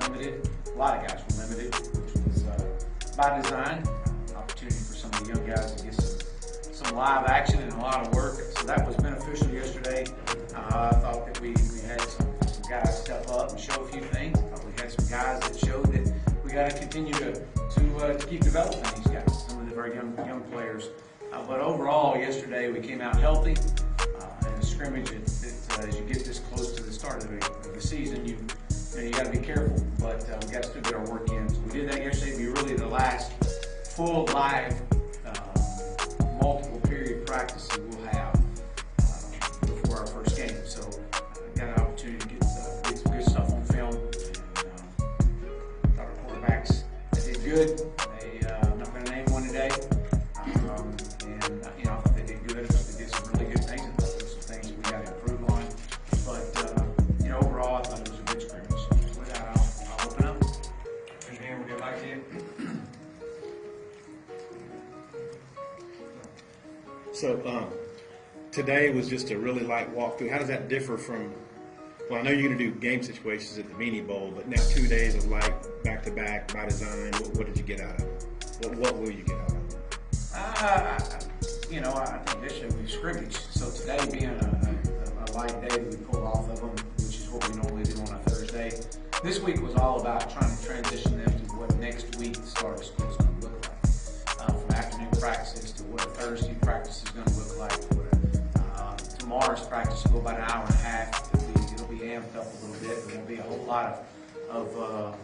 limited. A lot of guys were limited, which was by design. Opportunity for some of the young guys to get some live action and a lot of work. So that was beneficial yesterday. I thought that we had some guys step up and show a few things. I thought we had some guys that showed that we got to continue to keep developing these guys, some of the very young players. But overall, yesterday we came out healthy. In a scrimmage, as you get this close to the start of the season, you got to be careful. But we got to still get our work in. So we did that yesterday. It'll be really the last full live multiple period practice that we'll have before our first game. So got an opportunity to get some good stuff on film. And thought our quarterbacks did good. I'm not going to name one today. And I thought they did good. They did some really good things. And there's some things that we got to improve on. But overall, I thought it was a good scrimmage. With that, I'll open up. And then we'll get back to you. So today was just a really light walkthrough. How does that differ from, well, I know you're going to do game situations at the Beanie Bowl, but now 2 days of light back-to-back by design, what did you get out of it? What will you get out of it? I think this year we scrimmaged. So today being a light day that we pulled off of them, which is what we normally do on a Thursday, this week was all about trying to transition them to what next week the start of school is going to look like. From afternoon practices to what a Thursday practice is going to look like. Tomorrow's practice will go about an hour and a half. It'll be amped up a little bit. There won't be a whole lot of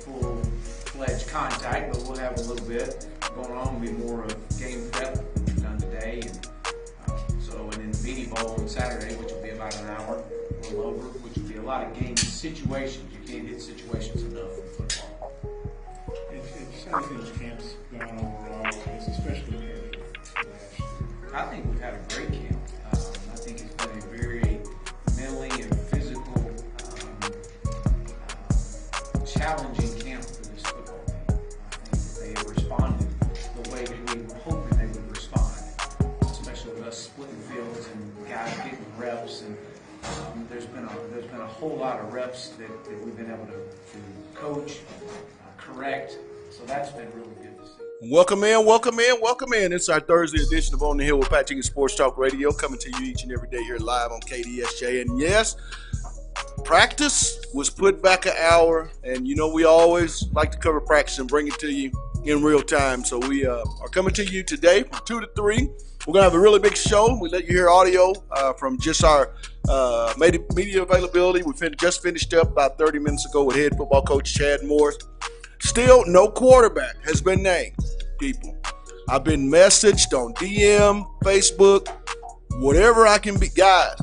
full-fledged contact, but we'll have a little bit going on. It'll be more of game prep done today, and then the Beanie Bowl on Saturday, which will be about an hour, a little over, which will be a lot of game situations. You can't hit situations enough in football. How do these camps going overall, especially compared to last year? I think we've had a great camp. I think it's been a very mentally and physical, challenging camp for this football team. I think that they have responded the way that we were hoping they would respond, especially with us splitting fields and guys getting reps. And there's been a whole lot of reps that we've been able to coach, correct. So that's been really good to see. Welcome in. It's our Thursday edition of On the Hill with Pat Jenkins Sports Talk Radio, coming to you each and every day here live on KDSJ. And yes, practice was put back an hour, and we always like to cover practice and bring it to you in real time. So we are coming to you today from 2 to 3. We're going to have a really big show. We let you hear audio from just our media availability. We just finished up about 30 minutes ago with head football coach Chad Morris. Still, no quarterback has been named, people. I've been messaged on DM, Facebook, whatever I can be. Guys,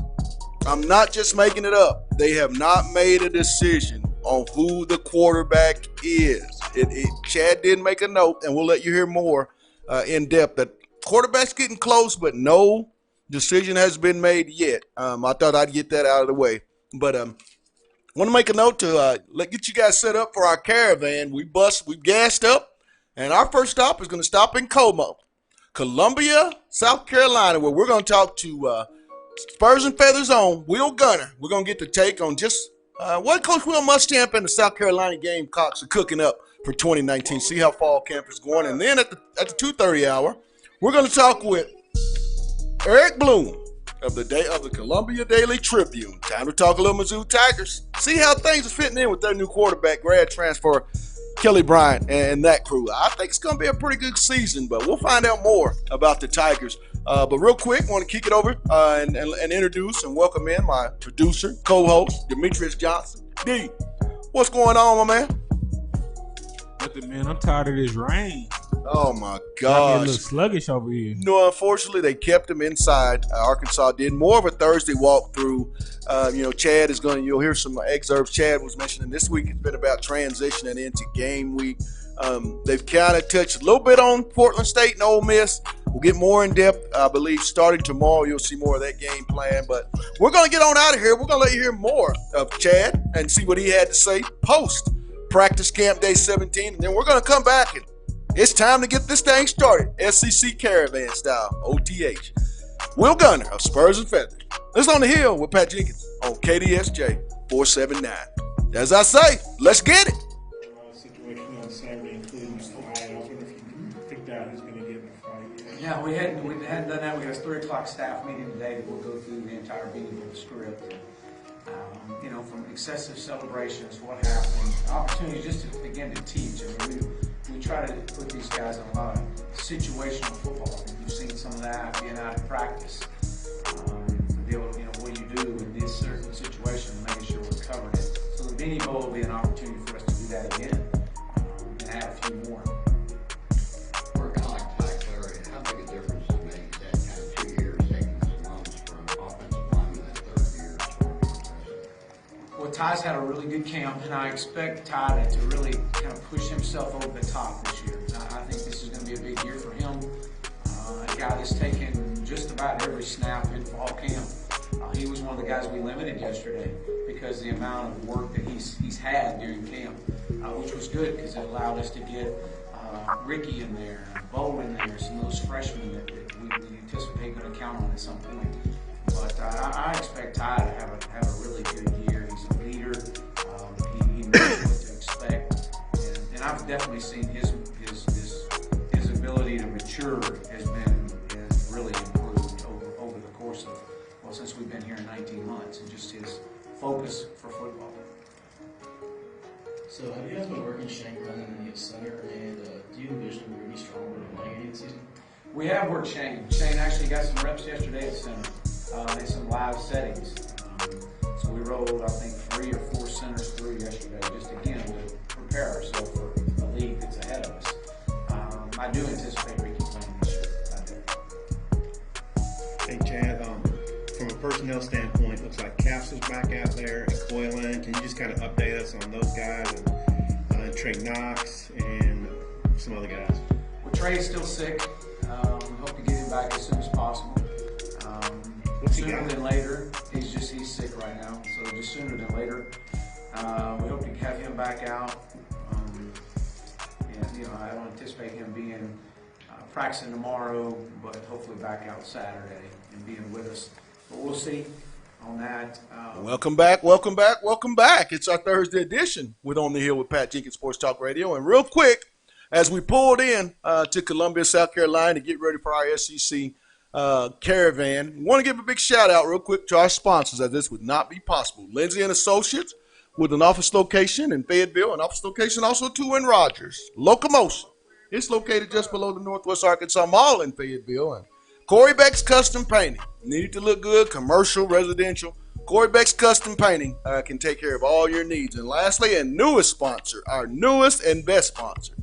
I'm not just making it up. They have not made a decision on who the quarterback is. Chad did make a note, and we'll let you hear more in depth, that quarterback's getting close, but no decision has been made yet. I thought I'd get that out of the way. But want to make a note to get you guys set up for our caravan. We've gassed up, and our first stop is going to stop in Columbia, South Carolina, where we're going to talk to Spurs and Feathers on Will Gunner. We're going to get the take on just what Coach Will Muschamp and the South Carolina Gamecocks are cooking up for 2019. See how fall camp is going. And then at the 2:30 hour, we're going to talk with Eric Bloom of the Columbia Daily Tribune. Time to talk a little Mizzou Tigers. See how things are fitting in with their new quarterback, grad transfer, Kelly Bryant, and that crew. I think it's going to be a pretty good season, but we'll find out more about the Tigers. But real quick, I want to kick it over and introduce and welcome in my producer, co-host, Demetrius Johnson. D, what's going on, my man? Nothing, man. I'm tired of this rain. Oh, my Got me a little gosh. sluggish over here. No, unfortunately, they kept him inside. Arkansas did more of a Thursday walkthrough. Chad is going to, you'll hear some excerpts. Chad was mentioning this week it's been about transitioning into game week. They've kind of touched a little bit on Portland State and Ole Miss. We'll get more in depth, I believe, starting tomorrow. You'll see more of that game plan. But we're going to get on out of here. We're going to let you hear more of Chad and see what he had to say post practice camp day 17. And then we're going to come back and it's time to get this thing started. SEC Caravan style, OTH. Will Gunner of Spurs and Feathers. This is On the Hill with Pat Jenkins on KDSJ 479. as I say, let's get it. Situation on Saturday, including the fight. I was wondering if you picked out who's going to get in the fight. Yeah, we hadn't done that. We had a 3 o'clock staff meeting today that we'll go through the entire meeting with the script. From excessive celebrations, what happened, opportunities just to begin to teach. I mean, we try to put these guys in a lot of situational football. I think you've seen some of that being out of practice. To be able to, what do you do in this certain situation, and making sure we're covering it. So the Beanie Bowl will be an opportunity for us to do that again and add a few more. For a guy like Ty Clary, how big a difference it makes that kind of 2 years taking some lumps from offensive lineman that third year is going to be impressive? Well, Ty's had a really good camp, and I expect Ty to really kind of push himself over the top this year. I think this is going to be a big year for him. A guy that's taken just about every snap in fall camp. He was one of the guys we limited yesterday because the amount of work that he's had during camp, which was good because it allowed us to get Ricky in there, Bo in there, some of those freshmen that we anticipate going to count on at some point. But I expect Ty to have a really good year. He's a leader. He knows what to expect, and I've definitely seen his ability to mature has really improved over the course of since we've been here in 19 months, and just his focus for football. So have you guys been working Shane running in the center, and do you envision we're going to be stronger in the playing game this season? We have worked Shane. Shane actually got some reps yesterday at center in some live settings. So we rolled, I think, 3 or 4 centers through yesterday, just again to prepare ourselves for the league that's ahead of us. I do anticipate Ricky playing this year. I do. Hey, Chad, from a personnel standpoint, looks like Caps is back out there and Coylan. Can you just kind of update us on those guys and Trey Knox and some other guys? Well, Trey is still sick. We hope to get him back as soon as possible. What's he Sooner got? than later. He's sick right now, so just sooner than later. We hope to have him back out. I don't anticipate him being practicing tomorrow, but hopefully back out Saturday and being with us. But we'll see on that. Welcome back, welcome back, welcome back. It's our Thursday edition with On the Hill with Pat Jenkins Sports Talk Radio. And real quick, as we pulled in to Columbia, South Carolina to get ready for our SEC caravan, we want to give a big shout out real quick to our sponsors, as this would not be possible. Lindsay and Associates, with an office location in Fayetteville, an office location also too in Rogers. Locomotion, it's located just below the Northwest Arkansas Mall in Fayetteville. And Corey Beck's Custom Painting, need to look good, commercial, residential. Corey Beck's Custom Painting can take care of all your needs. And lastly, and newest sponsor, our newest and best sponsor,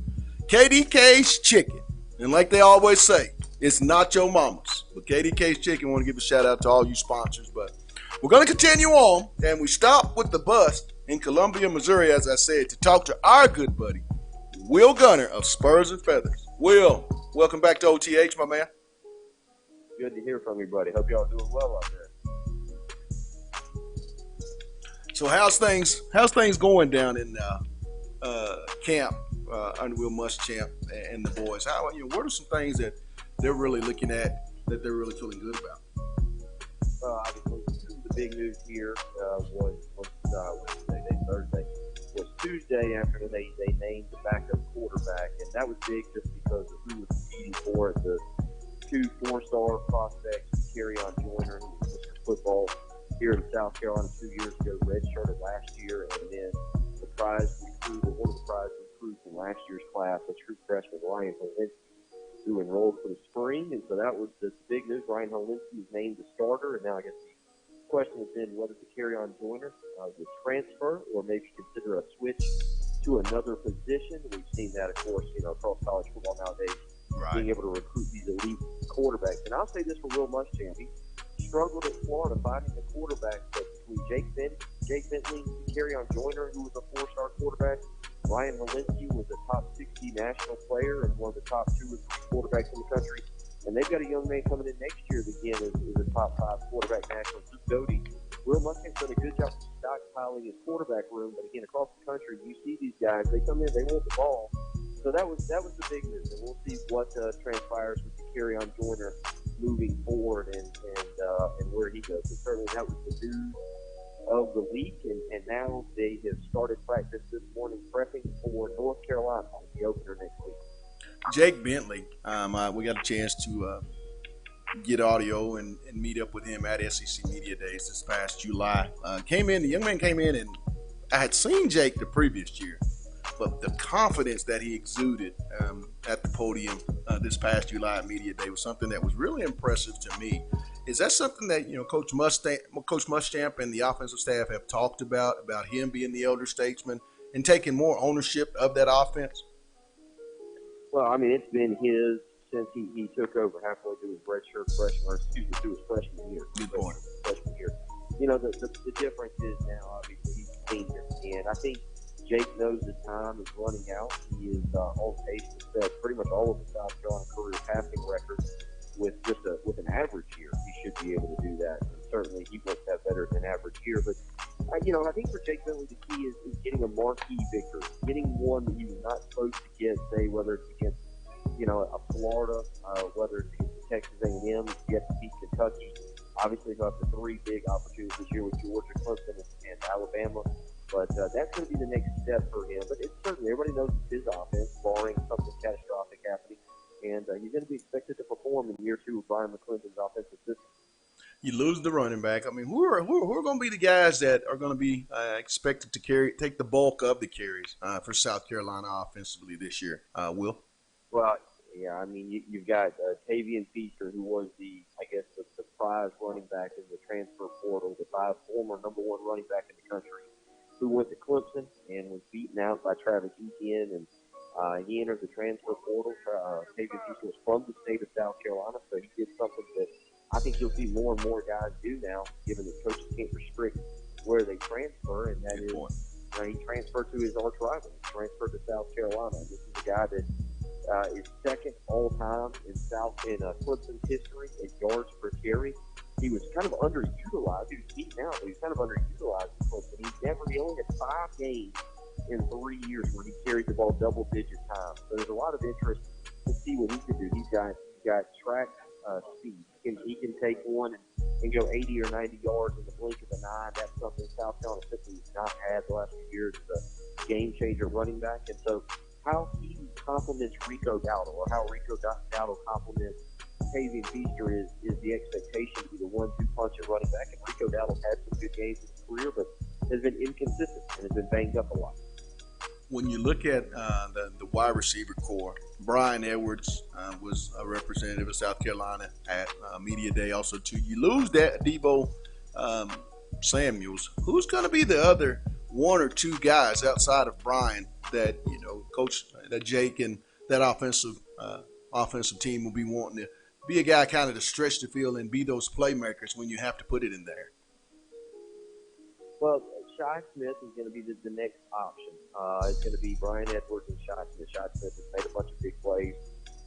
KDK's Chicken. And like they always say, it's not your mama's. But KDK's Chicken, want to give a shout out to all you sponsors. But we're going to continue on, and we stop with the bus in Columbia, Missouri, as I said, to talk to our good buddy, Will Gunner of Spurs and Feathers. Will, welcome back to OTH, my man. Good to hear from you, buddy. Hope y'all doing well out there. So how's things going down in camp under Will Muschamp and the boys? What are some things that they're really looking at that they're really feeling good about? Obviously, the big news here was Thursday. Was Tuesday after they named the backup quarterback, and that was big just because of who was competing for it. The 2 4-star prospects, Kerryon Joyner, who was Mr. Football here in South Carolina 2 years ago, redshirted last year, and then the prize recruit, or one of the prize recruits in last year's class, a true freshman, Ryan Holinsky, who enrolled for the spring, and so that was the big news. Ryan Holinsky was named the starter, and now I guess the question has been whether to Kerryon Joyner would transfer or maybe consider a switch to another position. We've seen that, of course, across college football nowadays, being able to recruit these elite quarterbacks. And I'll say this for Will Muschamp. He struggled at Florida finding the quarterback, but between Jake Bentley, Kerryon Joyner, who was a 4-star quarterback, Ryan Holinsky was a top 60 national player and one of the top 2 or 3 quarterbacks in the country. And they've got a young man coming in next year that, again, is a top 5 quarterback national, Luke Doty. Will Muschamp's done a good job of stockpiling his quarterback room, but again, across the country, you see these guys, they come in, they want the ball. So that was the big news, and we'll see what transpires with the Kerryon Joyner moving forward and where he goes. But certainly that was the news of the week, and now they have started practice this morning, prepping for North Carolina, the opener next week. Jake Bentley, we got a chance to get audio and meet up with him at SEC Media Days this past July. The young man came in, and I had seen Jake the previous year, but the confidence that he exuded at the podium this past July Media Day was something that was really impressive to me. Is that something that Coach Muschamp and the offensive staff have talked about him being the elder statesman and taking more ownership of that offense? Well, I mean, it's been his since he took over halfway through his through his freshman year. Good point. Freshman year. The difference is now, obviously, he's a senior, and I think Jake knows his time is running out. He is on pace to set pretty much all of the South Carolina career passing records with an average year. He should be able to do that. And certainly, he wants to have better than average year. But I think for Jake Bentley, the key is getting a marquee victory, getting one that he was not supposed to get. Say whether it's against a Florida, whether it's against Texas A&M, yet to beat Kentucky. Obviously, he'll have the three big opportunities this year with Georgia, Clemson, and Alabama. But that's going to be the next step for him. But it's certainly, everybody knows it's his offense, barring something catastrophic happening. And he's going to be expected to perform in year two of Brian McClendon's offensive system. You lose the running back. I mean, who are going to be the guys that are going to be expected to take the bulk of the carries for South Carolina offensively this year? Will? Well, yeah, I mean, you've got Tavian Feaster, who was the prize running back in the transfer portal, the former number one running back in the country, who went to Clemson and was beaten out by Travis Etienne, and he entered the transfer portal. Tavian Feaster was from the state of South Carolina, so he did something that I think you'll see more and more guys do now, given that coaches can't restrict where they transfer, and that is he transferred to his arch rival. He transferred to South Carolina. And this is a guy that is second all time in Clemson's history in yards per carry. He was kind of underutilized. He was beaten out, but he was kind of underutilized in Clemson. He only had 5 games in 3 years where he carried the ball double-digit times. So there's a lot of interest to see what he can do. He's got track speed. He can take one and go 80 or 90 yards in the blink of an eye. That's something South Carolina simply has not had the last few years. It's a game-changer running back. And so how he complements Rico Dowdle, or how Rico Dowdle complements Tavian Feaster is the expectation to be the 1-2 punch at running back. And Rico Dowdle had some good games in his career, but has been inconsistent and has been banged up a lot. When you look at the wide receiver core, Brian Edwards was a representative of South Carolina at Media Day also too. You lose that Debo Samuels. Who's going to be the other 1 or 2 guys outside of Brian that that Jake and that offensive team will be wanting to be a guy kind of to stretch the field and be those playmakers when you have to put it in there? Well, Shi Smith is going to be the next option. It's going to be Brian Edwards and Shi Smith. Shi Smith has made a bunch of big plays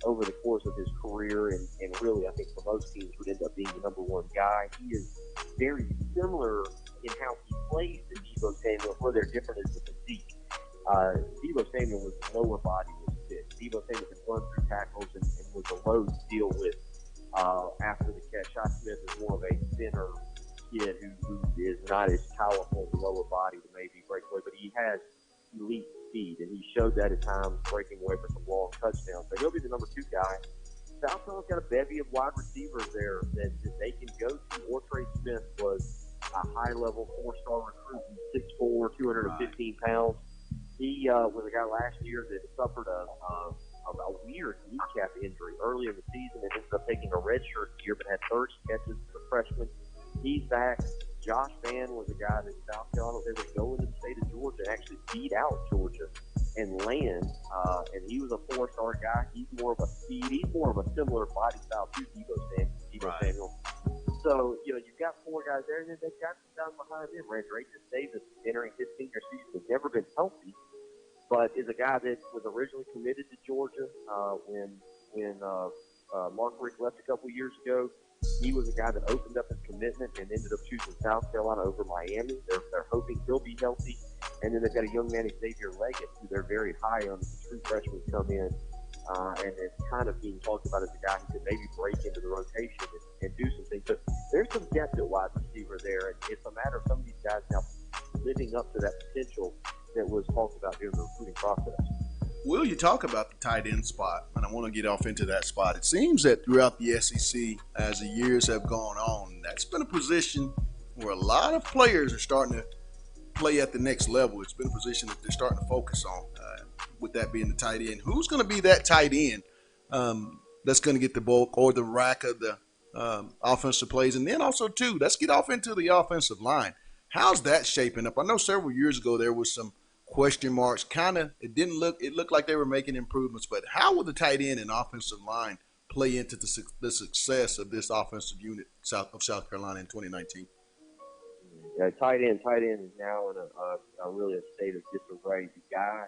over the course of his career, and really, I think for most teams would end up being the number 1 guy. He is very similar in how he plays to Debo Samuel. Where they're different is the physique. Debo Samuel was lower body was fit. Debo Samuel could run through tackles and was a load to deal with after the catch. Shi Smith is more of a thinner kid who is not as powerful in the lower body to maybe break away, but he has elite speed, and he showed that at times breaking away for some long touchdowns. So he'll be the number 2 guy. South Carolina's got a bevy of wide receivers there that they can go to. Trey Smith was a high-level 4-star recruit. He's 6'4", 215 pounds. He was a guy last year that suffered a weird kneecap injury early in the season and ended up taking a redshirt year, but had 30 catches as a freshman. He's back. Josh Vann was a guy that South Carolina was able to go into the state of Georgia and actually beat out Georgia and land. And he was a 4-star guy. He's more of a speed. He's more of a similar body style to Debo Samuel. So, you've got 4 guys there, and then they've got some guys behind him. Randreas Davis, entering his senior season, has never been healthy, but is a guy that was originally committed to Georgia when Mark Richt left a couple years ago. He was a guy that opened up his commitment and ended up choosing South Carolina over Miami. They're hoping he'll be healthy. And then they've got a young man, Xavier Leggett, who they're very high on. The true freshman come in and it's kind of being talked about as a guy who could maybe break into the rotation and do some things. So there's some depth at wide receiver there, and it's a matter of some of these guys now living up to that potential that was talked about during the recruiting process. Will, you talk about the tight end spot, and I want to get off into that spot. It seems that throughout the SEC, as the years have gone on, that's been a position where a lot of players are starting to play at the next level. It's been a position that they're starting to focus on, with that being the tight end. Who's going to be that tight end that's going to get the bulk or the rack of the offensive plays? And then also, too, let's get off into the offensive line. How's that shaping up? I know several years ago there was some question marks. It looked like they were making improvements, but how will the tight end and offensive line play into the success of this offensive unit of South Carolina in 2019? Yeah, tight end is now in a really a state of disarray. The guy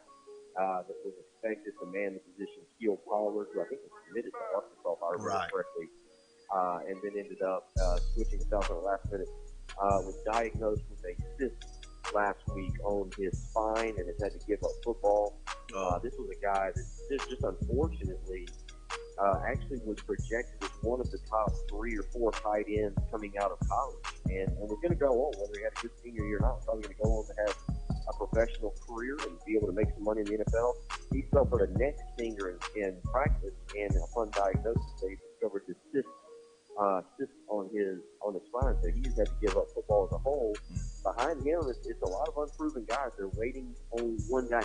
that was expected to man the position, Keel Pollard, who I think was committed to Arkansas, if I remember correctly, and then ended up switching to South Carolina last minute, was diagnosed with a cyst last week on his spine and has had to give up football. This was a guy that just unfortunately actually was projected as one of the top 3 or 4 tight ends coming out of college, and was going to go on, whether he had a good senior year or not, probably going to go on to have a professional career and be able to make some money in the NFL. He suffered a neck stinger in practice, and upon diagnosis, they discovered this cyst on his spine, so he's had to give up football as a whole. Behind him, it's a lot of unproven guys. They're waiting on one guy,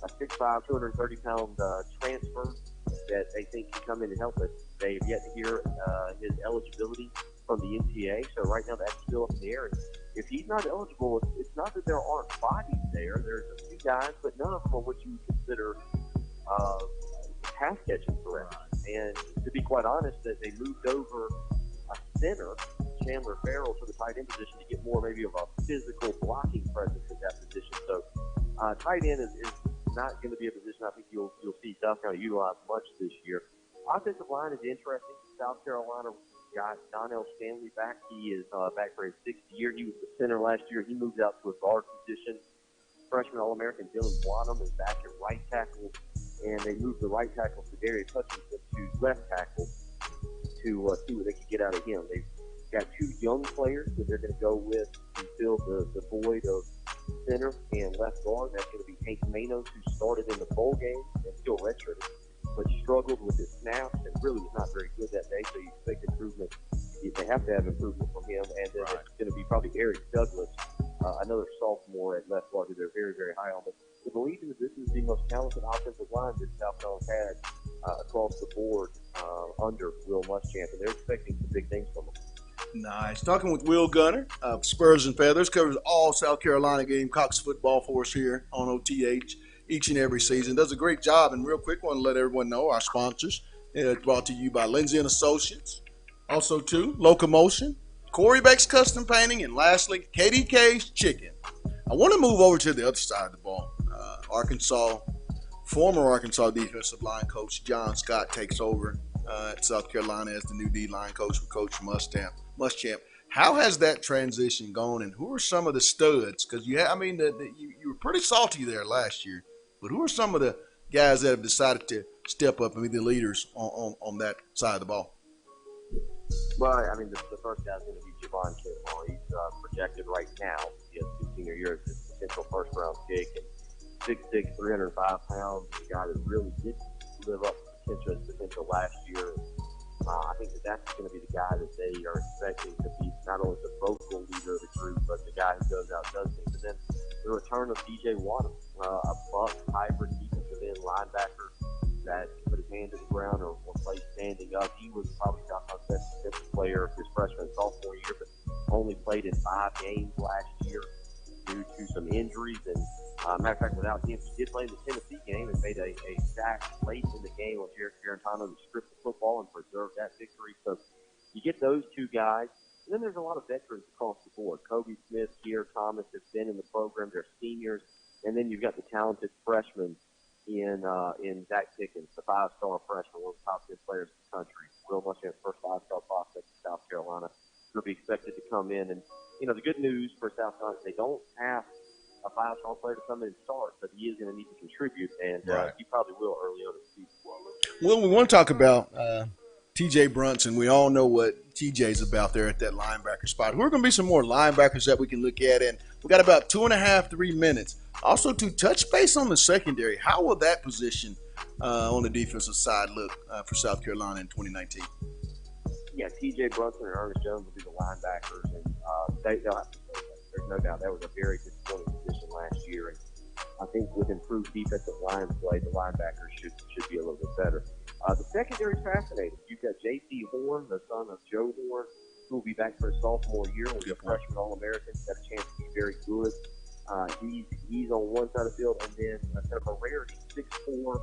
a 6'5", 230-pound transfer that they think can come in and help us. They have yet to hear his eligibility from the NTA, so right now that's still up in the air. And if he's not eligible, it's not that there aren't bodies there. There's a few guys, but none of them are what you would consider pass-catching threats. And to be quite honest, that they moved over a center, Chandler Farrell, to the tight end position to get more maybe of a physical blocking presence at that position. So tight end is not going to be a position I think you'll see South Carolina utilize much this year. Offensive line is interesting. South Carolina got Donnell Stanley back. He is back for his 6th year. He was the center last year. He moved out to a guard position. Freshman All-American Dylan Wanham is back at right tackle, and they moved the right tackle to Darius Hutchinson to left tackle to see what they could get out of him. They've got 2 young players that they're going to go with to fill the void of center and left guard. That's going to be Hank Manos, who started in the bowl game and still redshirted, but struggled with his snaps and really was not very good that day, so you expect improvement. They have to have improvement from him. And then it's going to be probably Eric Douglas, another sophomore at left guard who they're very, very high on. But the belief is this is the most talented offensive line that South Carolina had across the board under Will Muschamp, and they're expecting some big things from him. Nice. Talking with Will Gunner of Spurs and Feathers, covers all South Carolina Gamecocks football for us here on OTH each and every season. Does a great job. And real quick, want to let everyone know our sponsors. It's brought to you by Lindsay and Associates. Also, too, Locomotion, Corey Beck's Custom Painting, and lastly, KDK's Chicken. I want to move over to the other side of the ball. Former Arkansas defensive line coach John Scott takes over at South Carolina as the new D-line coach with Coach Muschamp. How has that transition gone, and who are some of the studs? Because you were pretty salty there last year, but who are some of the guys that have decided to step up and be the leaders on that side of the ball? Well, I mean, the first guy is going to be Javon Kinlaw. He's projected right now. He has 2 senior years as a potential first-round pick, and 6'6", 305 pounds. A guy that really did live up to his potential last year. I think that's going to be the guy that they are expecting to be not only the vocal leader of the group, but the guy who goes out and does things. And then the return of DJ Wadham, a buck hybrid defensive end linebacker that can put his hand to the ground or play standing up. He was probably South Carolina's best defensive player his freshman and sophomore year, but only played in 5 games last year due to some injuries. And matter of fact, without him, he did play in the Tennessee game and made a sack late in the game on Jarek Garantano to script the football and preserve that victory. So you get those 2 guys. And then there's a lot of veterans across the board. Kobe Smith, Kier Thomas have been in the program. They're seniors. And then you've got the talented freshmen in Zach Pickens, the 5-star freshman, one of the top 10 players in the country. Will Muschamp's first 5-star prospect in South Carolina. He'll be expected to come in. And, the good news for South Carolina is they don't have a 5-star player to come in and start, but he is going to need to contribute, and Right. he probably will early on in the season. Well, we want to talk about T.J. Brunson. We all know what T.J.'s about there at that linebacker spot. Who are going to be some more linebackers that we can look at? And we got about 2.5, 3 minutes. Also, to touch base on the secondary, how will that position on the defensive side look for South Carolina in 2019? Yeah, T.J. Brunson and Ernest Jones will be the linebackers, and they'll have to play that. There's no doubt that was a very disappointing position last year, and I think with improved defensive line play, the linebackers should be a little bit better. The secondary is fascinating. You've got J.C. Horn, the son of Joe Horn, who will be back for his sophomore year. Will be a freshman All-American. Got a chance to be very good. He's on one side of the field, and then kind of a rarity, 6'4",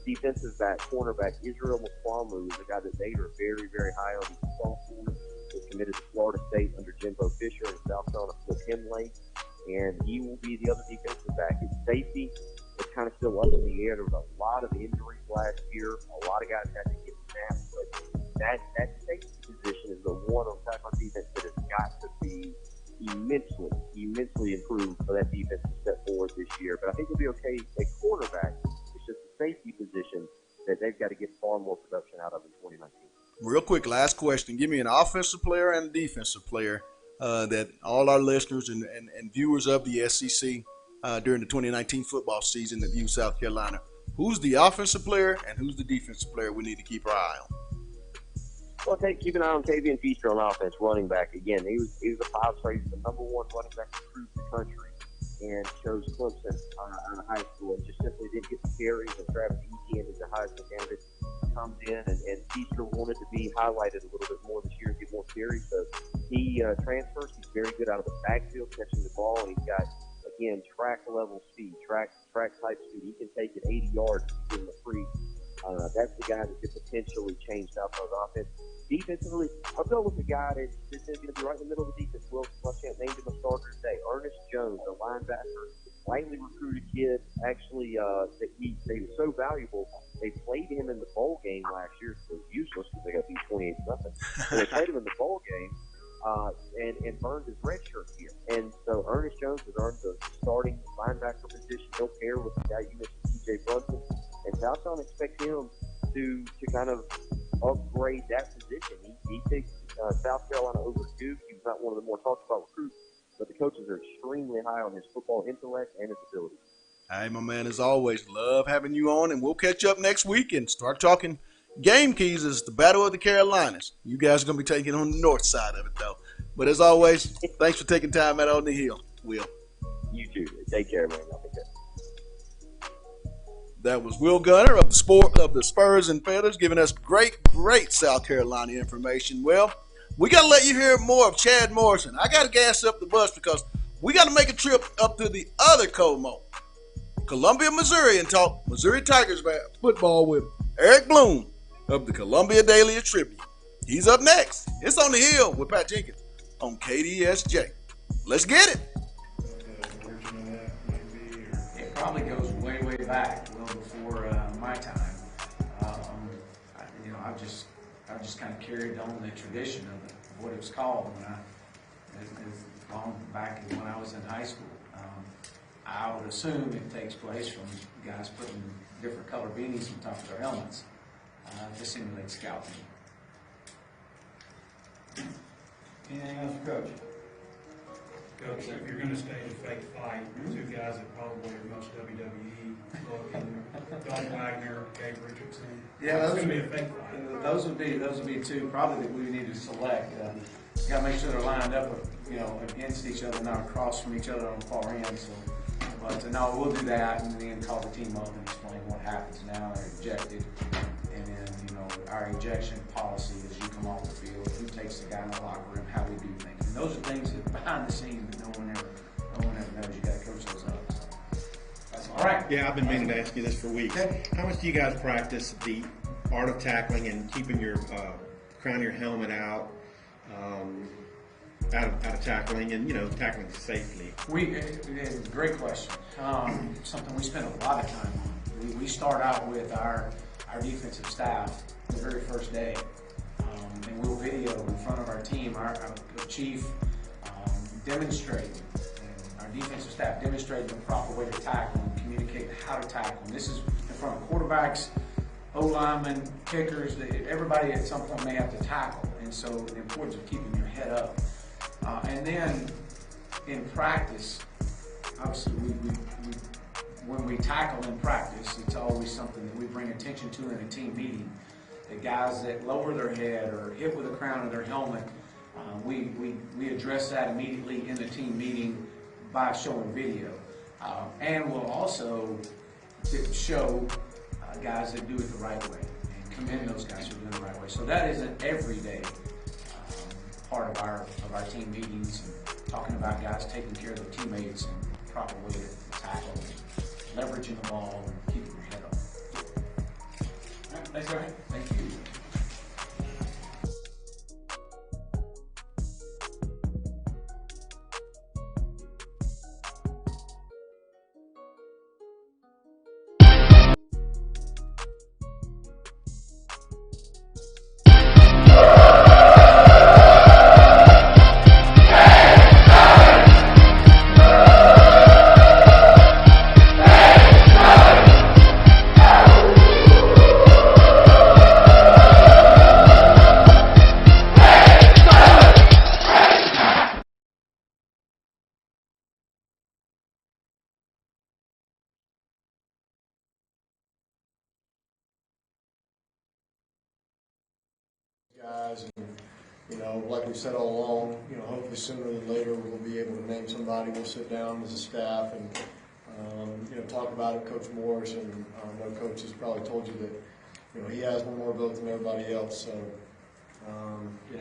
defensive back, cornerback, Israel McQuamu is a guy that they are very, very high on. He's a sophomore. He's committed to Florida State under Jimbo Fisher, and South Carolina took him late. And he will be the other defensive back. His safety is kind of still up in the air. There was a lot of injuries last year. A lot of guys had to get snaps, but that safety position is the one on tackle on defense that has got to be immensely improved for that defense to step forward this year. But I think it'll be okay at quarterback. It's just the safety position that they've got to get far more production out of in 2019. Real quick, last question. Give me an offensive player and a defensive player that all our listeners and viewers of the SEC during the 2019 football season that view South Carolina. Who's the offensive player and who's the defensive player we need to keep our eye on? Well, keep an eye on Tavian Feaster on offense, running back. Again, he was a 5-star. He was the number 1 running back recruit in the country and chose Clemson out of high school and just simply didn't get the carries. And Travis Etienne is a Heisman candidate, comes in, and Feaster wanted to be highlighted a little bit more this year and get more carries. So he transfers. He's very good out of the backfield catching the ball, and he's got, again, track level speed, track type speed. He can take it 80 yards if you give him a free. That's the guy that could potentially change South Carolina's offense. Defensively, I'll go with the guy that's going to be right in the middle of the defense. Will Muschamp named him a starter today. Ernest Jones, a linebacker, lightly recruited kid. Actually, he was so valuable, they played him in the bowl game last year. So it was useless because they got beat 28-0. They played him in the bowl game and burned his red shirt here. And so Ernest Jones has earned the starting linebacker position. He'll pair with the guy you mentioned, T.J. Brunson. And South Carolina expects him to kind of upgrade that position. He picked South Carolina over Duke. He was not one of the more talked about recruits, but the coaches are extremely high on his football intellect and his ability. Hey, my man, as always, love having you on, and we'll catch up next week and start talking game keys as the Battle of the Carolinas. You guys are going to be taking on the north side of it, though. But as always, thanks for taking time out on the hill, Will. You too. Take care, man. I'll take care. That was Will Gunner of the Spurs and Feathers giving us great South Carolina information. Well, we got to let you hear more of Chad Morrison. I got to gas up the bus because we got to make a trip up to the other Como, Columbia, Missouri, and talk Missouri Tigers football with Eric Bloom of the Columbia Daily Tribune. He's up next. It's On the Hill with Pat Jenkins on KDSJ. Let's get it. It probably goes way back, well before my time. I've just kind of carried on the tradition of what it was called as long back when I was in high school. I would assume it takes place from guys putting different color beanies on top of their helmets to simulate scouting. Anything else, Coach? Coach, if you're going to stage a fake fight, two guys that probably are most WWE looking, Don Wagner, Gabe Richardson. Yeah, it's going to be a fake fight. Those would be two probably that we need to select. Got to make sure they're lined up, against each other, not across from each other on the far end. So, but no, we'll do that and then call the team up and explain what happens now. They're ejected, and then our ejection policy is you come off the field, who takes the guy in the locker room, how we do things. And those are things that behind the scenes that no one ever knows. You got to coach those up. So that's all right. Yeah, I've been meaning to ask you this for weeks. Okay. How much do you guys practice the art of tackling and keeping your crown of your helmet out of tackling and tackling safely? Great question. Something we spend a lot of time on. We start out with our defensive staff the very first day, and we'll video in front of our team, our chief demonstrating, and our defensive staff demonstrating the proper way to tackle and communicate how to tackle. And this is in front of quarterbacks, O-linemen, kickers, everybody at some point may have to tackle. And so the importance of keeping your head up. And then in practice, obviously when we tackle in practice, it's always something that we bring attention to in a team meeting. The guys that lower their head or hit with the crown of their helmet, we address that immediately in the team meeting by showing video. And we'll also show guys that do it the right way and commend those guys who are doing it the right way. So that is an everyday part of our team meetings, and talking about guys taking care of their teammates and the proper way to tackle, and leveraging the ball, and keeping your head up. All right, thanks, Ryan. Thank you. Guys, and like we said all along, hopefully sooner than later we'll be able to name somebody. We'll sit down as a staff and talk about it. Coach Morris, and I know Coach has probably told you that he has one more vote than everybody else. So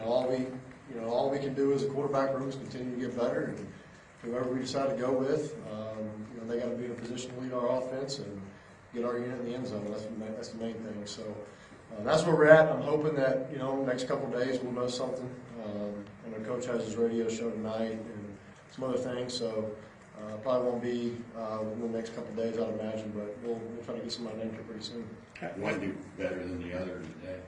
all we can do as a quarterback room is continue to get better, and whoever we decide to go with, they got to be in a position to lead our offense and get our unit in the end zone. That's the main thing. So. That's where we're at. I'm hoping that, next couple of days we'll know something. I know Coach has his radio show tonight and some other things, so probably won't be in the next couple of days, I'd imagine, but we'll try to get somebody named here pretty soon. One do better than the other today?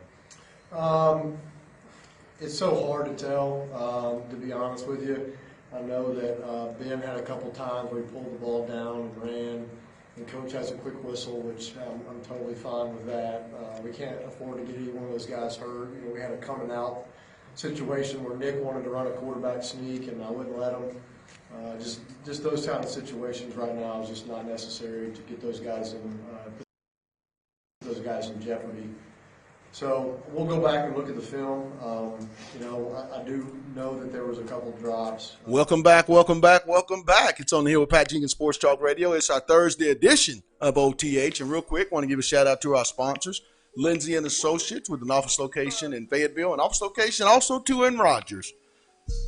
It's so hard to tell, to be honest with you. I know that Ben had a couple times where he pulled the ball down and ran. And Coach has a quick whistle, which I'm totally fine with that. We can't afford to get either one of those guys hurt. We had a coming out situation where Nick wanted to run a quarterback sneak, and I wouldn't let him. Just those kind of situations right now is just not necessary to get those guys in jeopardy. So we'll go back and look at the film. I do know that there was a couple drops. Welcome back, welcome back, welcome back. It's On the Hill with Pat Jenkins Sports Talk Radio. It's our Thursday edition of OTH. And real quick, want to give a shout out to our sponsors, Lindsay and Associates, with an office location in Fayetteville, and office location also too in Rogers.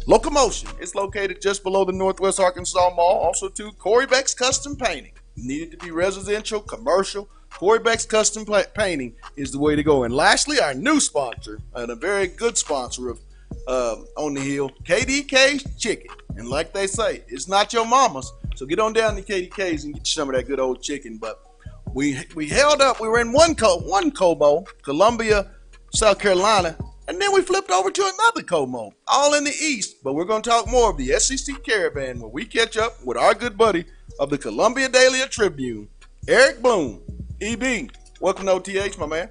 Locomotion is located just below the Northwest Arkansas Mall. Also too, Corey Beck's Custom Painting. Needed to be residential, commercial, Corey Beck's Custom Painting is the way to go. And lastly, our new sponsor, and a very good sponsor of On the Hill, KDK's Chicken. And like they say, it's not your mama's. So get on down to KDK's and get you some of that good old chicken. But we held up. We were in one Como, Columbia, South Carolina. And then we flipped over to another Como, all in the East. But we're going to talk more of the SEC Caravan, where we catch up with our good buddy of the Columbia Daily Tribune, Eric Bloom. EB, welcome to OTH, my man.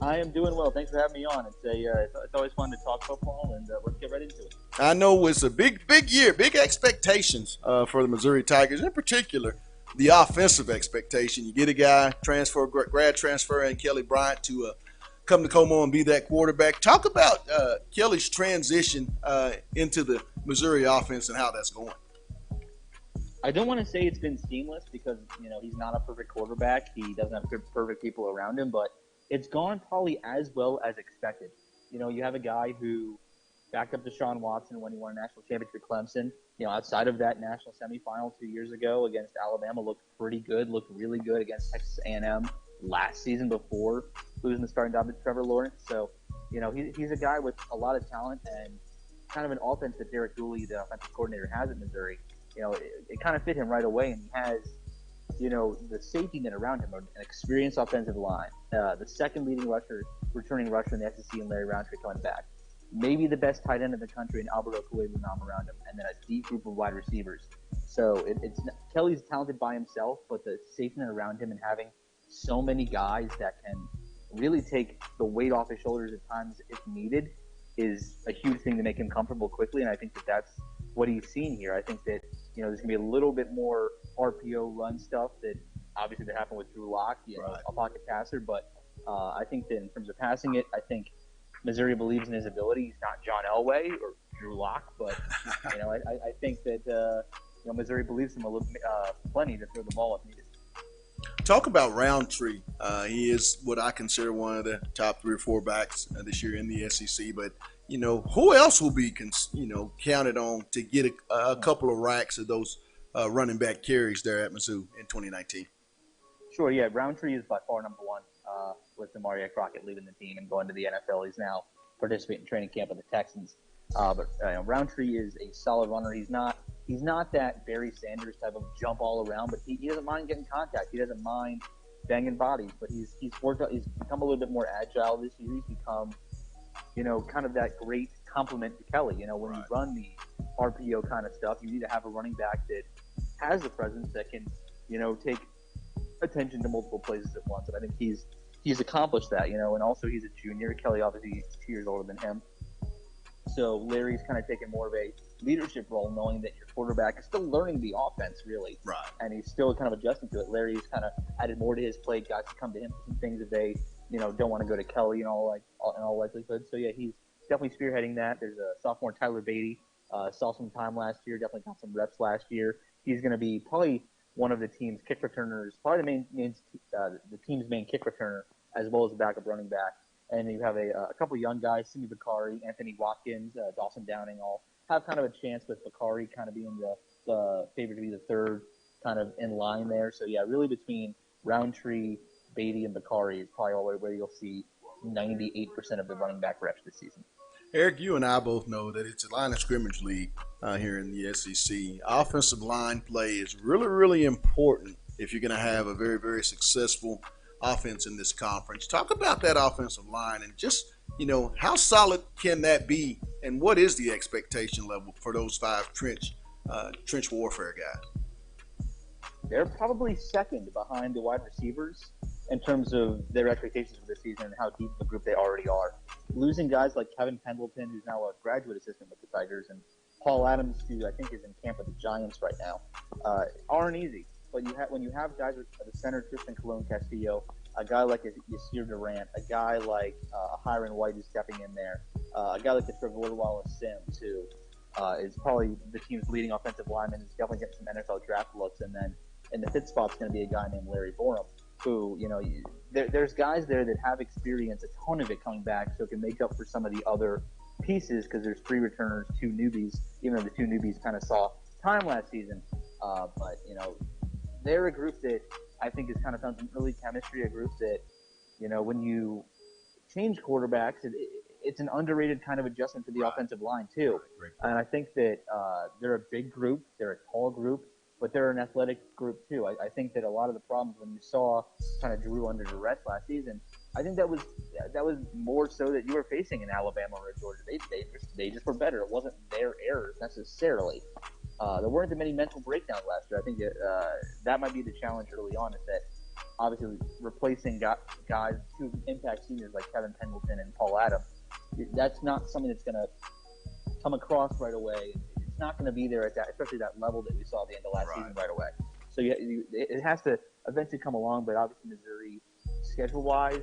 I am doing well. Thanks for having me on. It's always fun to talk football, and let's get right into it. I know it's a big year, big expectations for the Missouri Tigers, in particular the offensive expectation. You get a guy grad transfer, and Kelly Bryant to come to Como and be that quarterback. Talk about Kelly's transition into the Missouri offense and how that's going. I don't want to say it's been seamless because, he's not a perfect quarterback. He doesn't have perfect people around him, but it's gone probably as well as expected. You have a guy who backed up Deshaun Watson when he won a national championship at Clemson. Outside of that national semifinal 2 years ago against Alabama, looked pretty good, looked really good against Texas A&M last season before losing the starting job to Trevor Lawrence. So, he's a guy with a lot of talent and kind of an offense that Derek Dooley, the offensive coordinator, has at Missouri. It kind of fit him right away, and he has, the safety net around him, an experienced offensive line, the second leading returning rusher in the SEC, and Larry Roundtree coming back. maybe the best tight end in the country, and Alberto Cuellar around him, and then a deep group of wide receivers. So Kelly's talented by himself, but the safety net around him and having so many guys that can really take the weight off his shoulders at times if needed is a huge thing to make him comfortable quickly. And I think that that's what he's seen here. I think that, there's going to be a little bit more RPO run stuff that obviously that happened with Drew Lock, a pocket passer. But I think that in terms of passing it, I think Missouri believes in his ability. He's not John Elway or Drew Lock, but I think that Missouri believes him a little plenty to throw the ball if needed. Talk about Roundtree. He is what I consider one of the top 3 or 4 backs this year in the SEC. But who else will be counted on to get a couple of racks of those running back carries there at Mizzou in 2019? Sure, yeah. Roundtree is by far number one with Damari Crockett leaving the team and going to the NFL. He's now participating in training camp with the Texans. But Roundtree is a solid runner. He's not that Barry Sanders type of jump all around, but he doesn't mind getting contact. He doesn't mind banging bodies, but he's worked out. He's become a little bit more agile this year. He's become, kind of that great complement to Kelly. When you run the RPO kind of stuff, you need to have a running back that has the presence that can, take attention to multiple places at once. And I think he's accomplished that, and also he's a junior. Kelly obviously is 2 years older than him. So Larry's kind of taken more of a leadership role, knowing that your quarterback is still learning the offense, really. Right. And he's still kind of adjusting to it. Larry's kind of added more to his plate. Guys to come to him for some things that they, don't want to go to Kelly in all likelihood. So, yeah, he's definitely spearheading that. There's a sophomore, Tyler Beatty, saw some time last year, definitely got some reps last year. He's going to be probably one of the team's kick returners, probably the team's main kick returner, as well as a backup running back. And you have a couple young guys, Simi Bakari, Anthony Watkins, Dawson Downing, all have kind of a chance with Bakari kind of being the favorite to be the third kind of in line there. So, yeah, really between Roundtree, Beatty, and Bakari is probably all where you'll see 98% of the running back reps this season. Eric, you and I both know that it's a line of scrimmage league here in the SEC. Offensive line play is really, really important if you're going to have a very, very successful offense in this conference. Talk about that offensive line and just, how solid can that be, and what is the expectation level for those 5 trench warfare guys? They're probably second behind the wide receivers in terms of their expectations for this season and how deep of a group they already are. Losing guys like Kevin Pendleton, who's now a graduate assistant with the Tigers, and Paul Adams, who I think is in camp with the Giants right now, aren't easy. But when you have guys at the center, Tristan Colon-Castillo, a guy like Yasir Durant, a guy like Hiron White who's stepping in there, a guy like the Trevor Wallace Sims, who is probably the team's leading offensive lineman, is definitely getting some NFL draft looks. And then in the fifth spot's going to be a guy named Larry Borum, who, there's guys there that have experience, a ton of it coming back, so it can make up for some of the other pieces because there's 3 returners, 2 newbies, even though the 2 newbies kind of saw time last season. But, they're a group that I think has kind of found some early chemistry, a group that, when you change quarterbacks, it's an underrated kind of adjustment to the offensive line too. And I think that they're a big group, they're a tall group, but they're an athletic group too. I think that a lot of the problems when you saw kind of Drew under duress last season, I think that was more so that you were facing in Alabama or Georgia. They just were better. It wasn't their errors necessarily. There weren't that many mental breakdowns last year. I think that might be the challenge early on, is that obviously replacing guys, 2 impact seniors like Kevin Pendleton and Paul Adams, that's not something that's going to come across right away. It's not going to be there at that, especially that level that we saw at the end of last season right away. So it has to eventually come along, but obviously Missouri, schedule-wise,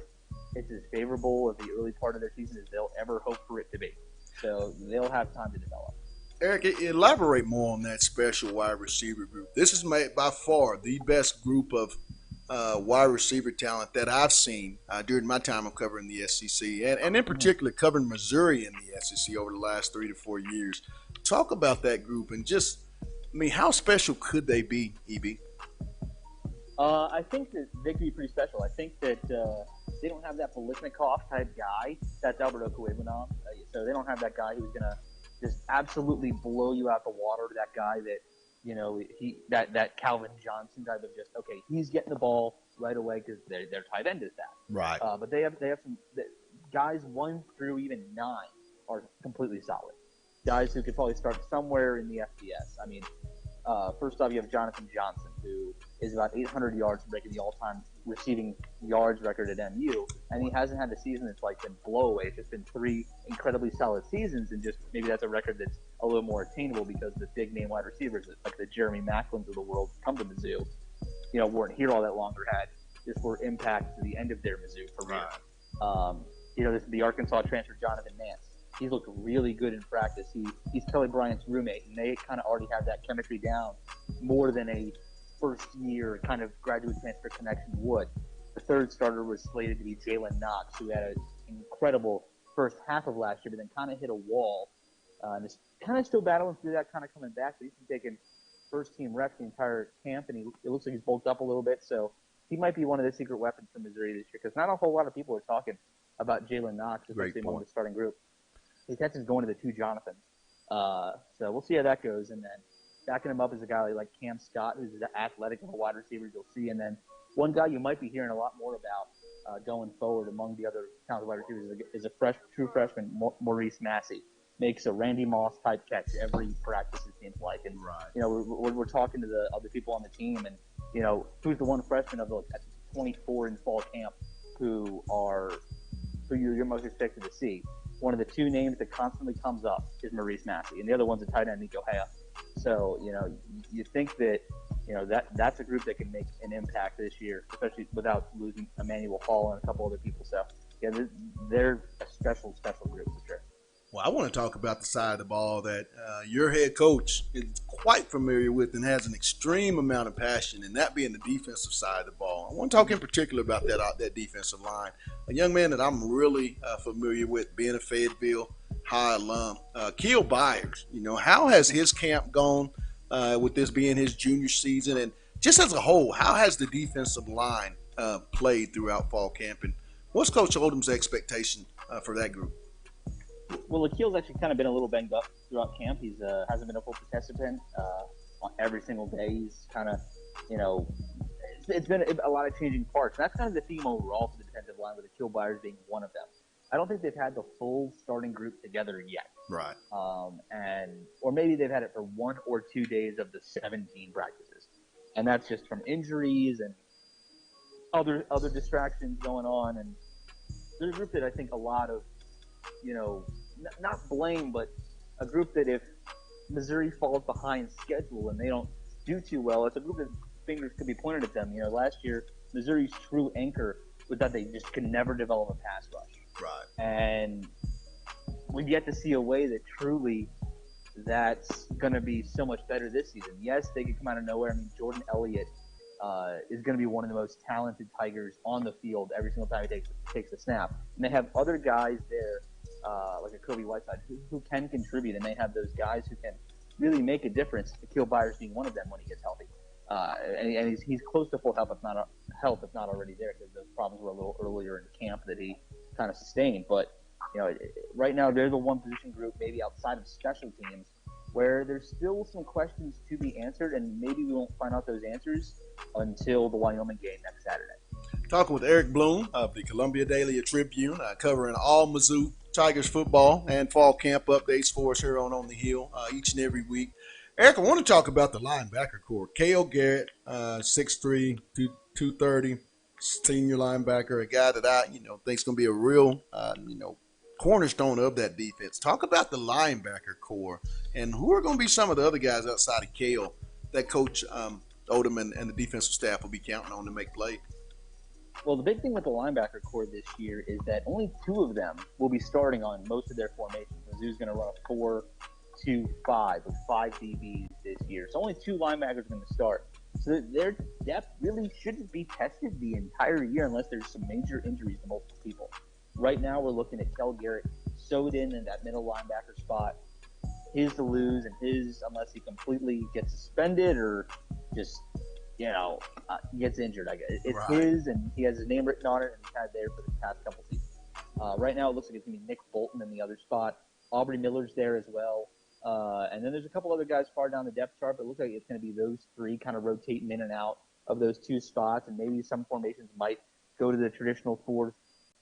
it's as favorable as the early part of their season as they'll ever hope for it to be. So they'll have time to develop. Eric, elaborate more on that special wide receiver group. This is by far the best group of wide receiver talent that I've seen during my time of covering the SEC, and in particular covering Missouri in the SEC over the last 3 to 4 years. Talk about that group and just, how special could they be, EB? I think that they could be pretty special. I think that they don't have that Biletnikoff type guy. That's Alberto Cuellar. So they don't have that guy who's going to just absolutely blow you out the water, that guy that, that Calvin Johnson type of just, okay, he's getting the ball right away because their tight end is that. Right. But they have some guys 1 through even 9 are completely solid. Guys who could probably start somewhere in the FBS. I mean, first off, you have Jonathan Johnson, who is about 800 yards breaking the all-time receiving yards record at MU, and he hasn't had a season that's like been blowaway. It's just been 3 incredibly solid seasons, and just maybe that's a record that's a little more attainable because the big-name wide receivers, like the Jeremy Macklins of the world, come to Mizzou, weren't here all that longer, had just were impact to the end of their Mizzou career. Right. The Arkansas transfer, Jonathan Nance. He's looked really good in practice. He's Kelly Bryant's roommate, and they kind of already have that chemistry down more than a first-year kind of graduate transfer connection would. The third starter was slated to be Jalen Knox, who had an incredible first half of last year, but then kind of hit a wall. And is kind of still battling through that, kind of coming back. But he's been taking first-team reps the entire camp, and it looks like he's bulked up a little bit. So he might be one of the secret weapons for Missouri this year, because not a whole lot of people are talking about Jalen Knox, especially among the starting group. His Texas going to the 2 Jonathans. So we'll see how that goes. And then backing him up is a guy like Cam Scott, who's as athletic of a wide receiver you'll see. And then one guy you might be hearing a lot more about going forward among the other talented wide receivers is a true freshman, Maurice Massey. Makes a Randy Moss type catch every practice, it seems like. And we're talking to the other people on the team, and who's the one freshman of the 24 in fall camp who you're most expected to see. One of the 2 names that constantly comes up is Maurice Massey, and the other one's a tight end, Nico Hea. So, you think that, that's a group that can make an impact this year, especially without losing Emmanuel Hall and a couple other people. So, yeah, they're a special group for sure. Well, I want to talk about the side of the ball that your head coach is quite familiar with and has an extreme amount of passion, and that being the defensive side of the ball. I want to talk in particular about that defensive line. A young man that I'm really familiar with, being a Fayetteville High alum, Keel Byers. How has his camp gone with this being his junior season? And just as a whole, how has the defensive line played throughout fall camp? And what's Coach Oldham's expectation for that group? Well, Akil's actually kind of been a little banged up throughout camp. He's hasn't been a full participant on every single day. He's kind of, it's been a lot of changing parts. And that's kind of the theme overall for the defensive line, with Akil Byers being one of them. I don't think they've had the full starting group together yet. Right. Or maybe they've had it for 1 or 2 days of the 17 practices, and that's just from injuries and other distractions going on. And there's a group that I think a lot of, not blame, but a group that if Missouri falls behind schedule and they don't do too well, it's a group that fingers could be pointed at them. Last year, Missouri's true anchor was that they just could never develop a pass rush. Right. And we've yet to see a way that truly that's going to be so much better this season. Yes, they could come out of nowhere. I mean, Jordan Elliott is going to be one of the most talented Tigers on the field every single time he takes a snap. And they have other guys there, like a Kobe Whiteside, who can contribute, and they have those guys who can really make a difference. Akil Byers being one of them when he gets healthy. And he's close to full health, if not already there, because those problems were a little earlier in camp that he kind of sustained. But right now they're the one position group, maybe outside of special teams, where there's still some questions to be answered, and maybe we won't find out those answers until the Wyoming game next Saturday. Talking with Eric Bloom of the Columbia Daily Tribune, covering all Mizzou Tigers football and fall camp updates for us here on the Hill each and every week. Eric, I want to talk about the linebacker core. Cale Garrett, 6'3", 230, senior linebacker, a guy that I think's going to be a real cornerstone of that defense. Talk about the linebacker core and who are going to be some of the other guys outside of Cale that Coach Odom and the defensive staff will be counting on to make plays. Well, the big thing with the linebacker core this year is that only 2 of them will be starting on most of their formations. Mizzou's going to run a 4-2-5 with 5 DBs this year. So only 2 linebackers are going to start. So their depth really shouldn't be tested the entire year unless there's some major injuries to multiple people. Right now we're looking at Cale Garrett sewed in that middle linebacker spot. His to lose, and unless he completely gets suspended or just gets injured, I guess. It's right. His, and he has his name written on it, and he's had it there for the past couple seasons. Right now, it looks like it's going to be Nick Bolton in the other spot. Aubrey Miller's there as well. And then there's a couple other guys far down the depth chart, but it looks like it's going to be those 3 kind of rotating in and out of those 2 spots, and maybe some formations might go to the traditional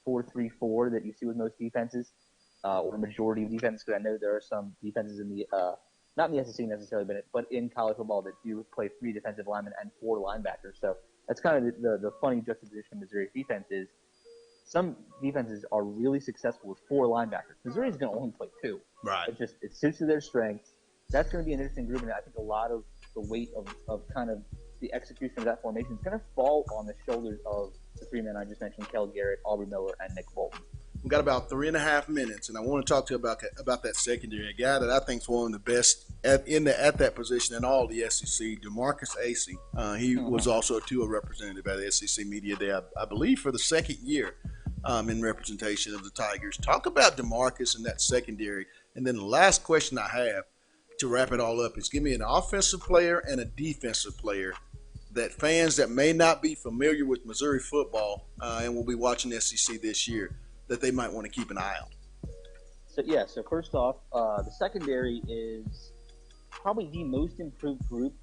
4-3-4 that you see with most defenses. or majority of defense, because I know there are some defenses in the not in the SEC necessarily, but in college football that do play 3 defensive linemen and 4 linebackers. So that's kind of the funny juxtaposition of Missouri's defense is some defenses are really successful with 4 linebackers. Missouri's going to only play 2. Right. It suits to their strengths. That's going to be an interesting group, and I think a lot of the weight of kind of the execution of that formation is going to fall on the shoulders of the 3 men I just mentioned, Kel Garrett, Aubrey Miller, and Nick Bolton. We've got about 3.5 minutes, and I want to talk to you about that secondary, a guy that I think is one of the best at that position in all the SEC, DeMarcus Acey. He was also a 2A representative at the SEC Media Day, I believe, for the second year in representation of the Tigers. Talk about DeMarcus and that secondary. And then the last question I have to wrap it all up is give me an offensive player and a defensive player that fans that may not be familiar with Missouri football and will be watching SEC this year that they might want to keep an eye on. So first off, the secondary is probably the most improved group.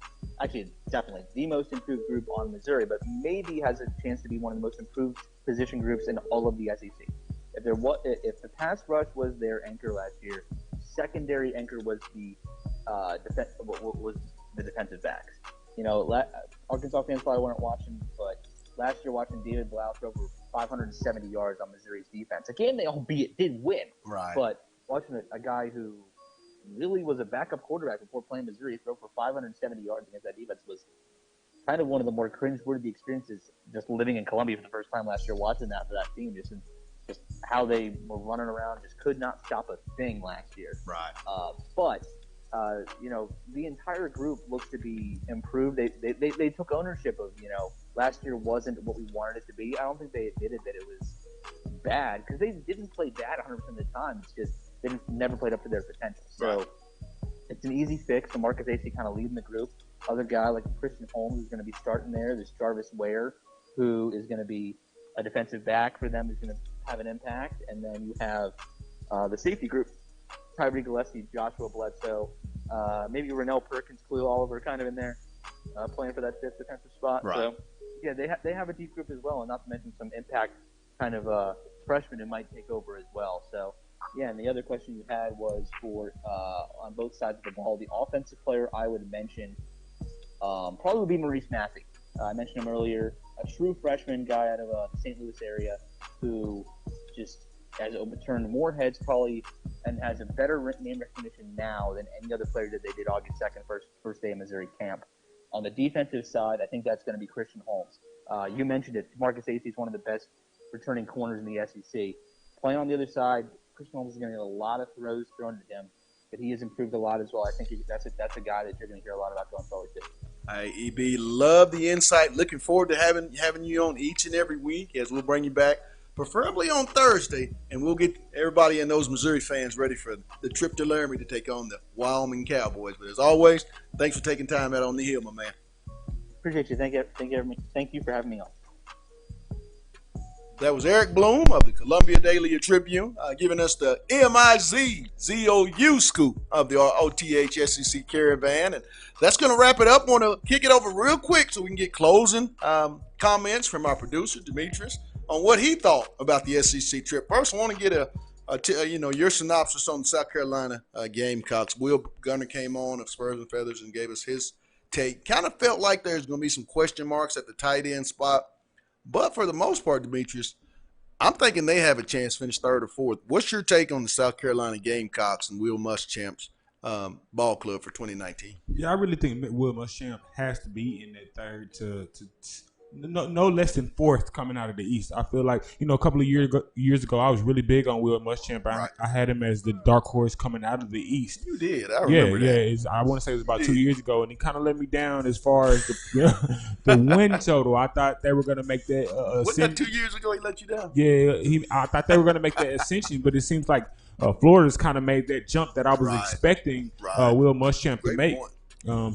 Actually, definitely the most improved group on Missouri, but maybe has a chance to be one of the most improved position groups in all of the SEC. If the pass rush was their anchor last year, secondary anchor was the defensive backs. Arkansas fans probably weren't watching, but last year watching David Blau throw for 570 yards on Missouri's defense. A game they albeit did win. Right. But watching a guy who really was a backup quarterback before playing Missouri throw for 570 yards against that defense was kind of one of the more cringe-worthy experiences just living in Columbia for the first time last year, watching that for that team, just how they were running around, just could not stop a thing last year. Right. But the entire group looks to be improved. They took ownership of, last year wasn't what we wanted it to be. I don't think they admitted that it was bad because they didn't play bad 100% of the time. It's just they never played up to their potential. So it's an easy fix. So Marcus Acey kind of leading the group. Other guy like Christian Holmes is going to be starting there. There's Jarvis Ware, who is going to be a defensive back for them, is going to have an impact. And then you have the safety group, Tyree Gillespie, Joshua Bledsoe, maybe Rennell Perkins, Khalil Oliver kind of in there playing for that 5th defensive spot. Right. So, yeah, they have a deep group as well, and not to mention some impact kind of freshmen who might take over as well. So, yeah, and the other question you had was for on both sides of the ball, the offensive player I would mention probably would be Maurice Massey. I mentioned him earlier, a true freshman guy out of the St. Louis area who just has overturned more heads probably and has a better name recognition now than any other player that they did August 2nd, first day of Missouri camp. On the defensive side, I think that's going to be Christian Holmes. You mentioned it. Marcus Acey is one of the best returning corners in the SEC. Playing on the other side, Christian Holmes is going to get a lot of throws thrown at him, but he has improved a lot as well. I think that's a guy that you're going to hear a lot about going forward too. EB, love the insight. Looking forward to having you on each and every week as we'll bring you back, preferably on Thursday, and we'll get everybody and those Missouri fans ready for the trip to Laramie to take on the Wyoming Cowboys. But as always, thanks for taking time out on the Hill, my man. Appreciate you. Thank you for having me on. That was Eric Bloom of the Columbia Daily Tribune giving us the MIZ-ZOU scoop of the OTH SEC Caravan. And that's going to wrap it up. I want to kick it over real quick so we can get closing comments from our producer, Demetrius, on what he thought about the SEC trip. First, I want to get your synopsis on the South Carolina Gamecocks. Will Gunner came on of Spurs and Feathers and gave us his take. Kind of felt like there's going to be some question marks at the tight end spot. But for the most part, Demetrius, I'm thinking they have a chance to finish 3rd or 4th. What's your take on the South Carolina Gamecocks and Will Muschamp's ball club for 2019? Yeah, I really think Will Muschamp has to be in that 3rd to no less than 4th coming out of the East. I feel like, a couple of years ago, I was really big on Will Muschamp. Right. I had him as the dark horse coming out of the East. You did. I remember that. Yeah. I want to say it was about 2 years ago, and he kind of let me down as far as the win total. I thought they were going to make that Wasn't that 2 years ago he let you down? Yeah, I thought they were going to make that ascension, but it seems like Florida's kind of made that jump that I was expecting Will Muschamp to make. Point.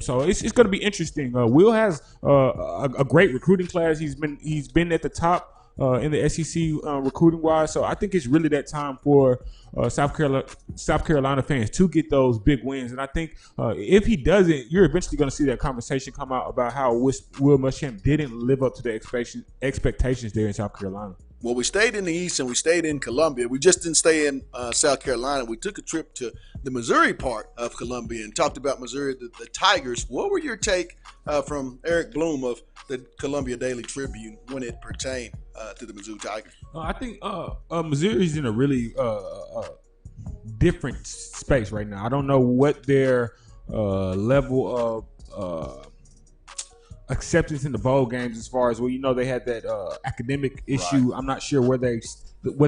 So it's going to be interesting. Will has a great recruiting class. He's been at the top in the SEC recruiting wise. So I think it's really that time for South Carolina fans to get those big wins. And I think if he doesn't, you're eventually going to see that conversation come out about how Will Muschamp didn't live up to the expectations there in South Carolina. Well, we stayed in the East and we stayed in Columbia. We just didn't stay in South Carolina. We took a trip to the Missouri part of Columbia and talked about Missouri, the Tigers. What were your take from Eric Bloom of the Columbia Daily Tribune when it pertained to the Mizzou Tigers? I think Missouri's in a really different space right now. I don't know what their level of acceptance in the bowl games as far as, well, they had that academic issue. Right. I'm not sure what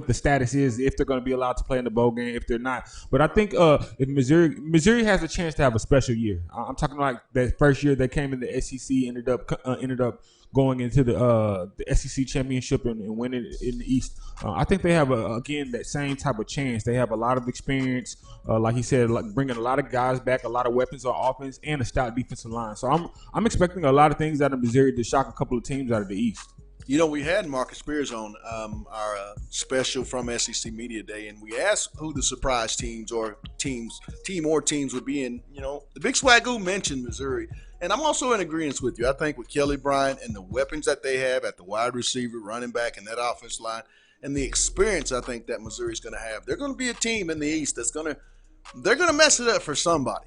the status is, if they're going to be allowed to play in the bowl game, if they're not. But I think if Missouri has a chance to have a special year. I'm talking like that first year they came in the SEC, ended up going into the SEC championship and winning in the East. I think they have again that same type of chance. They have a lot of experience, like he said, like bringing a lot of guys back, a lot of weapons on offense, and a stout defensive line. So I'm expecting a lot of things out of Missouri to shock a couple of teams out of the East. We had Marcus Spears on our special from SEC Media Day, and we asked who the surprise teams would be. And, the Big Swagoo mentioned Missouri. And I'm also in agreement with you. I think with Kelly Bryant and the weapons that they have at the wide receiver, running back, and that offense line, and the experience I think that Missouri's going to have, they're going to be a team in the East they're going to mess it up for somebody,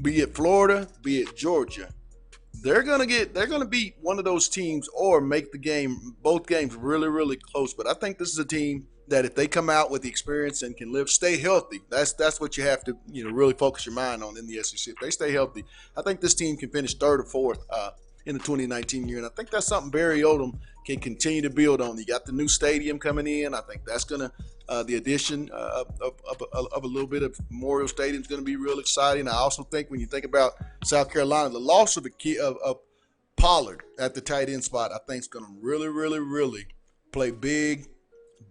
be it Florida, be it Georgia. They're going to beat one of those teams or make both games really, really close. But I think this is a team that if they come out with the experience and can stay healthy, that's what you have to, really focus your mind on in the SEC. If they stay healthy, I think this team can finish third or fourth in the 2019 year. And I think that's something Barry Odom can continue to build on. You got the new stadium coming in. I think that's going to the addition of a little bit of Memorial Stadium is going to be real exciting. I also think when you think about South Carolina, the loss of Pollard at the tight end spot, I think is going to really, really, really play big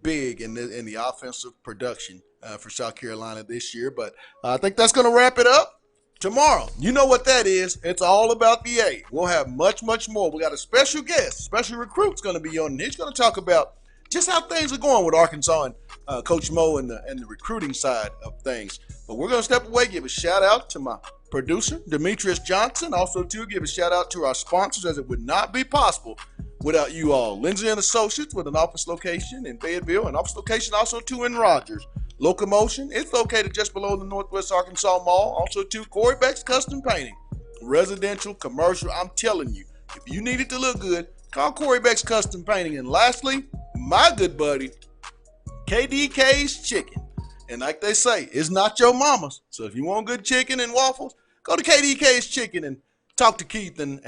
in the offensive production for South Carolina this year. But I think that's going to wrap it up tomorrow. You know what that is. It's all about the A. We'll have much, much more. We got a special guest, special recruit's going to be on. He's going to talk about just how things are going with Arkansas and Coach Mo and the recruiting side of things. But we're going to step away, give a shout out to my producer, Demetrius Johnson. Also, give a shout out to our sponsors, as it would not be possible without you all. Lindsay & Associates with an office location in Fayetteville, an office location also too in Rogers. Locomotion, it's located just below the Northwest Arkansas Mall. Also too, Corey Beck's Custom Painting. Residential, commercial, I'm telling you, if you need it to look good, call Corey Beck's Custom Painting. And lastly, my good buddy, KDK's Chicken. And like they say, it's not your mama's. So if you want good chicken and waffles, go to KDK's Chicken and talk to Keith and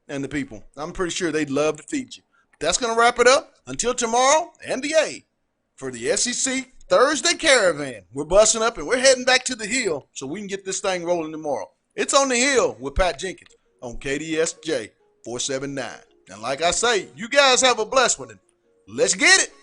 the people. I'm pretty sure they'd love to feed you. But that's going to wrap it up. Until tomorrow, and the A for the SEC Thursday Caravan. We're busting up and we're heading back to the Hill so we can get this thing rolling tomorrow. It's on the Hill with Pat Jenkins on KDSJ 479. And like I say, you guys have a blessed one. And let's get it.